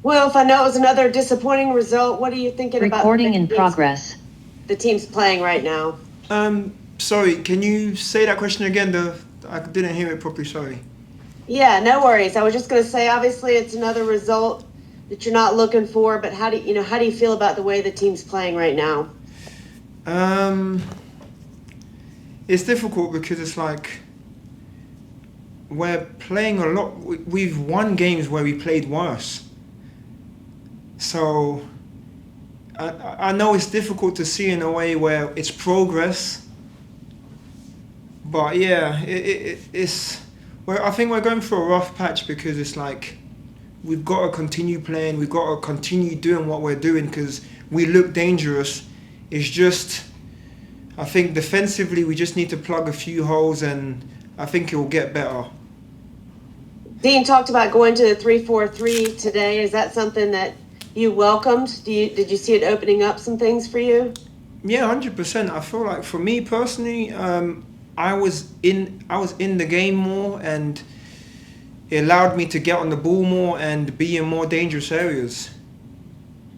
Well, if I know it was another disappointing result, what are you thinking about Recording in progress. The team's playing right now? Sorry, can you say that question again? I didn't hear it properly, sorry. Yeah, no worries. I was just going to say, obviously, it's another result that you're not looking for, but how do you feel about the way the team's playing right now? It's difficult because it's like we're playing a lot. We've won games where we played worse. So I know it's difficult to see in a way where it's progress. But yeah, it's. Well, I think we're going through a rough patch because it's like we've got to continue playing. We've got to continue doing what we're doing because we look dangerous. It's just, I think defensively we just need to plug a few holes and I think it will get better. Dean talked about going to the 3-4-3 today. Is that something that you welcomed? Did you see it opening up some things for you? Yeah, 100%. I feel like for me personally, I was in the game more and it allowed me to get on the ball more and be in more dangerous areas.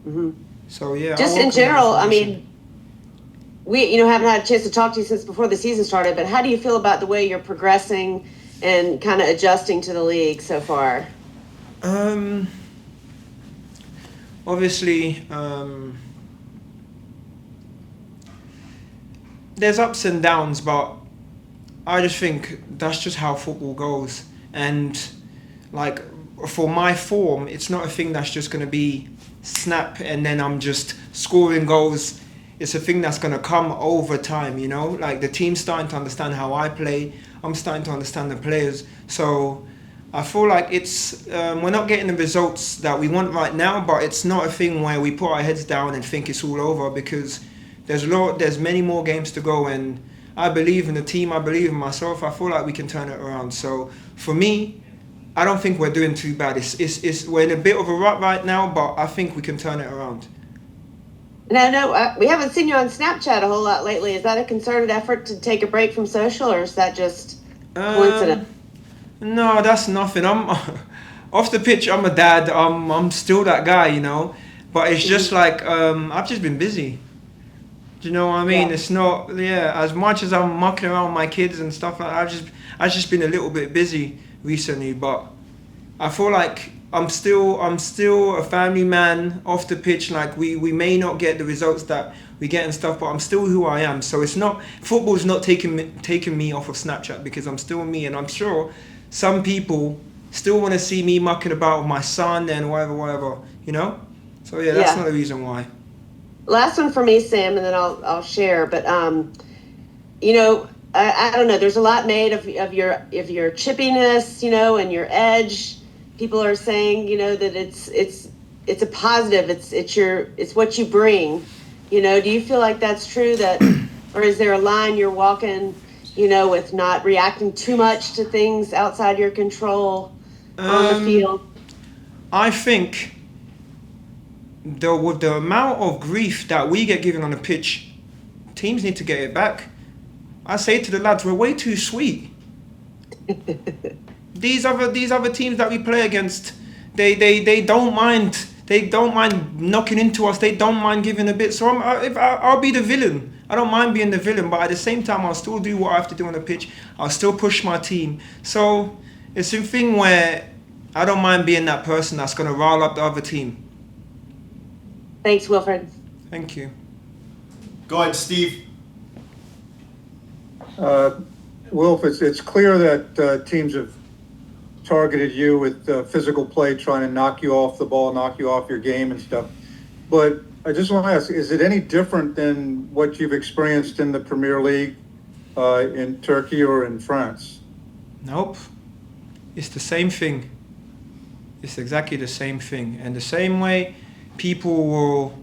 Mm-hmm. So yeah. Just in general, I mean, we haven't had a chance to talk to you since before the season started, but how do you feel about the way you're progressing and kind of adjusting to the league so far? Obviously, there's ups and downs, but I just think that's just how football goes. And like for my form, it's not a thing that's just going to be snap and then I'm just scoring goals. It's a thing that's going to come over time, you know? Like the team's starting to understand how I play. I'm starting to understand the players. So I feel like it's we're not getting the results that we want right now, but it's not a thing where we put our heads down and think it's all over because there's many more games to go and I believe in the team, I believe in myself. I feel like we can turn it around. So for me, I don't think we're doing too bad. We're in a bit of a rut right now, but I think we can turn it around. No, we haven't seen you on Snapchat a whole lot lately. Is that a concerted effort to take a break from social, or is that just coincidence? No, that's nothing. I'm off the pitch. I'm a dad. I'm still that guy, you know. But it's just like I've just been busy. Do you know what I mean? Yeah. It's not, yeah, as much as I'm mucking around with my kids and stuff like that, I've just been a little bit busy recently, but I feel like I'm still a family man off the pitch. Like we may not get the results that we get and stuff, but I'm still who I am. So it's not, football's not taking me off of Snapchat because I'm still me, and I'm sure some people still want to see me mucking about with my son and whatever, you know? So yeah, that's not the reason why. Last one for me, Sam, and then I'll share. But I don't know. There's a lot made of your chippiness, and your edge. People are saying, that it's a positive. It's what you bring. Do you feel like that's true? Or is there a line you're walking, with not reacting too much to things outside your control on the field? I think with the amount of grief that we get given on the pitch, teams need to get it back. I say to the lads, we're way too sweet. These other teams that we play against, they don't mind. They don't mind knocking into us. They don't mind giving a bit. So I'll be the villain. I don't mind being the villain, but at the same time, I'll still do what I have to do on the pitch. I'll still push my team. So it's a thing where I don't mind being that person that's going to rile up the other team. Thanks, Wilfried. Thank you. Go ahead, Steve. Wilf, it's clear that teams have targeted you with physical play, trying to knock you off the ball, knock you off your game and stuff. But I just want to ask, is it any different than what you've experienced in the Premier League in Turkey or in France? Nope. It's the same thing. It's exactly the same thing. And the same way people will,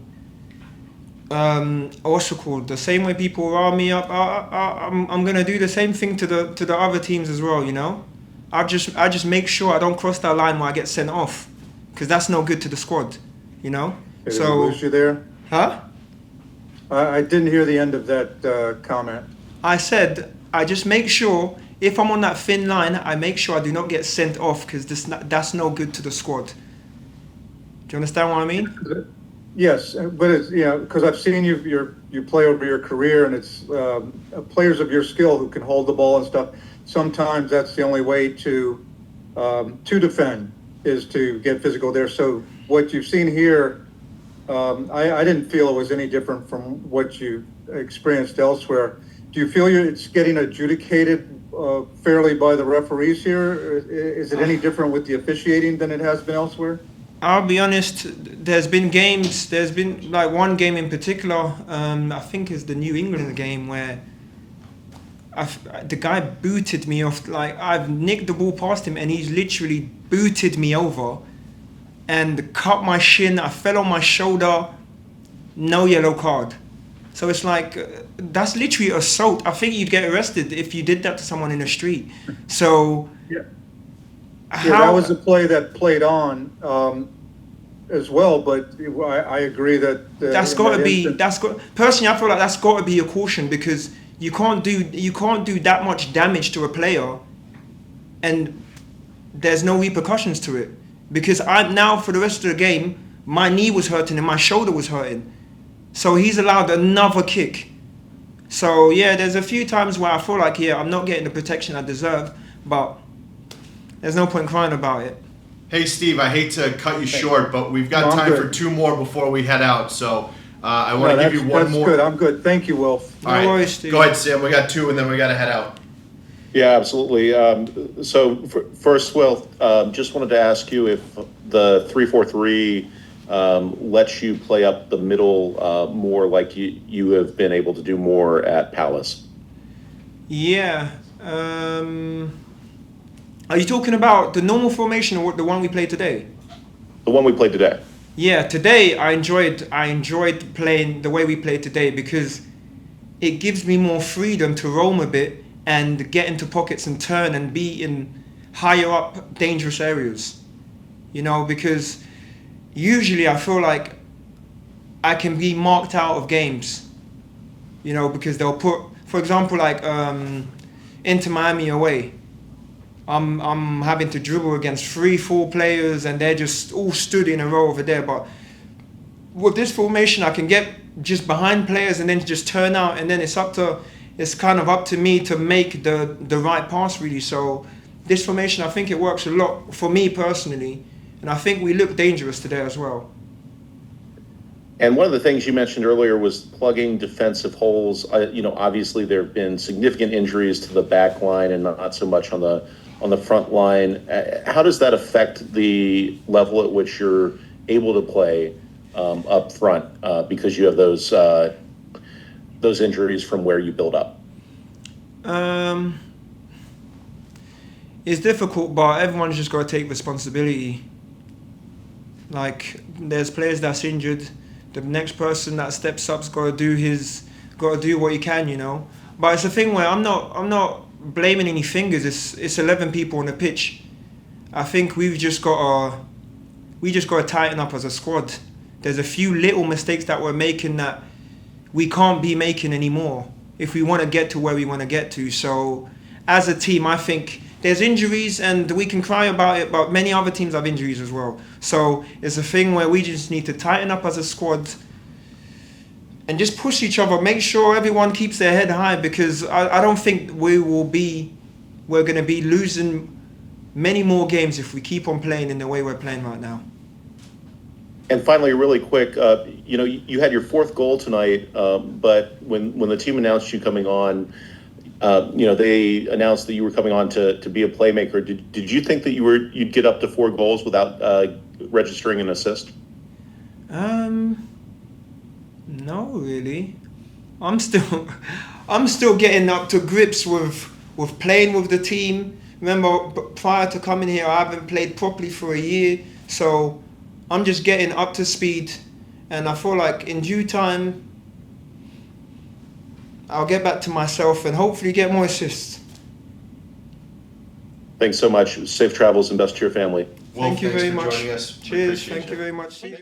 the same way people rile me up, I'm going to do the same thing to the other teams as well, I just make sure I don't cross that line where I get sent off, because that's no good to the squad, Did So I lose you there? Huh? I didn't hear the end of that comment. I said I just make sure if I'm on that thin line, I make sure I do not get sent off, because that's no good to the squad. you understand what I mean? Yes, but it's, because I've seen you play over your career, and it's players of your skill who can hold the ball and stuff. Sometimes that's the only way to defend, is to get physical there. So what you've seen here, I didn't feel it was any different from what you experienced elsewhere. Do you feel it's getting adjudicated fairly by the referees here? Or is it any different with the officiating than it has been elsewhere? I'll be honest, there's been like one game in particular, I think it's the New England game, where the guy booted me off. Like, I've nicked the ball past him and he's literally booted me over and cut my shin. I fell on my shoulder, no yellow card. So it's like, that's literally assault. I think you'd get arrested if you did that to someone in the street. So yeah. That was a play that played on as well, but I agree that that's got to be. Personally, I feel like that's got to be a caution, because you can't do that much damage to a player, and there's no repercussions to it. Because I'm now, for the rest of the game, my knee was hurting and my shoulder was hurting, so he's allowed another kick. So yeah, there's a few times where I feel like, I'm not getting the protection I deserve, but there's no point crying about it. Hey, Steve, I hate to cut you short, but we've got time for two more before we head out. So I want to give you one more. Good. I'm good. Thank you, Wilf. No worries, Steve. Go ahead, Sam. We got two, and then we got to head out. Yeah, absolutely. First, Wilf, just wanted to ask you if the 3-4-3 lets you play up the middle more, like you have been able to do more at Palace. Yeah. Are you talking about the normal formation or the one we played today? The one we played today. Yeah, today I enjoyed playing the way we played today, because it gives me more freedom to roam a bit and get into pockets and turn and be in higher up dangerous areas. Because usually I feel like I can be marked out of games. Because they'll put, for example, like Inter Miami away. I'm having to dribble against 3-4 players and they're just all stood in a row over there. But with this formation, I can get just behind players and then just turn out, and then it's kind of up to me to make the right pass, really. So this formation, I think it works a lot for me personally, and I think we look dangerous today as well. And one of the things you mentioned earlier was plugging defensive holes. Obviously there have been significant injuries to the back line and not so much on the front line. How does that affect the level at which you're able to play up front because you have those injuries from where you build up? It's difficult, but everyone's just got to take responsibility. Like, there's players that's injured. The next person that steps up's got to do what he can, But it's a thing where I'm not blaming any fingers. It's 11 people on the pitch. I think we just got to tighten up as a squad. There's a few little mistakes that we're making that we can't be making anymore if we want to get to where we want to get to. So as a team, I think there's injuries and we can cry about it, but many other teams have injuries as well. So it's a thing where we just need to tighten up as a squad and just push each other, make sure everyone keeps their head high, because I don't think we're going to be losing many more games if we keep on playing in the way we're playing right now. And finally, really quick, you had your fourth goal tonight, but when the team announced you coming on, they announced that you were coming on to be a playmaker. Did you think that you'd get up to 4 goals without registering an assist? No, really. I'm still getting up to grips with playing with the team. Remember, prior to coming here, I haven't played properly for a year, so I'm just getting up to speed, and I feel like in due time I'll get back to myself and hopefully get more assists. Thanks so much. Safe travels and best to your family. Thank you very much. Joining us. Cheers. Thank you very much. See you.